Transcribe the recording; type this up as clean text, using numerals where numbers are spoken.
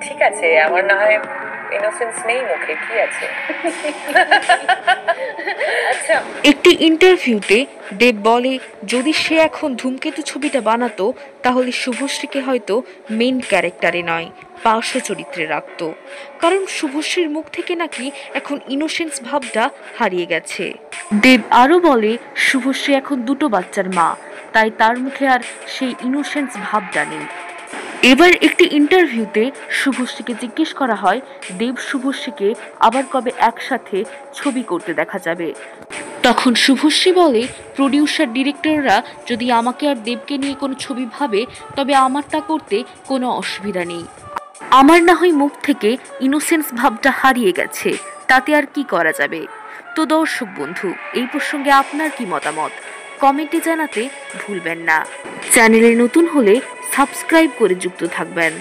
ঠিক আছে, আমার না হয় ইনোসেন্স নেই মুখে, কি আছে। আচ্ছা, একটি ইন্টারভিউতে দেব বলে যদি সে এখন ধূমকেতু ছবিটা বানাতো তাহলে শুভশ্রীকে হয়তো মেইন ক্যারেক্টারে নয় পার্শ্ব চরিত্রে রাখতো, কারণ শুভশ্রীর মুখ থেকে নাকি এখন ইনোসেন্স ভাবটা হারিয়ে গেছে। দেব আরও বলে শুভশ্রী এখন দুটো বাচ্চার মা, তাই তার মুখে আর সেই ইনোসেন্স ভাবটা নেই। এবার একটি ইন্টারভিউতে শুভশ্রীকে জিজ্ঞেস করা হয় দেব শুভশ্রীকে আবার কবে একসাথে ছবি করতে দেখা যাবে। তখন শুভশ্রী বলে প্রডিউসার ডিরেক্টররা যদি আমাকে আর দেবকে নিয়ে কোনো ছবি ভাবে তবে আমার তা করতে কোনো অসুবিধা নেই। আমার না হয় মুখ থেকে ইনোসেন্স ভাবটা হারিয়ে গেছে, তাতে আর কি করা যাবে। তো দর্শক বন্ধু, এই প্রসঙ্গে আপনার কি মতামত কমেন্টে জানাতে ভুলবেন না। চ্যানেলে নতুন হলে সাবস্ক্রাইব করে যুক্ত থাকবেন।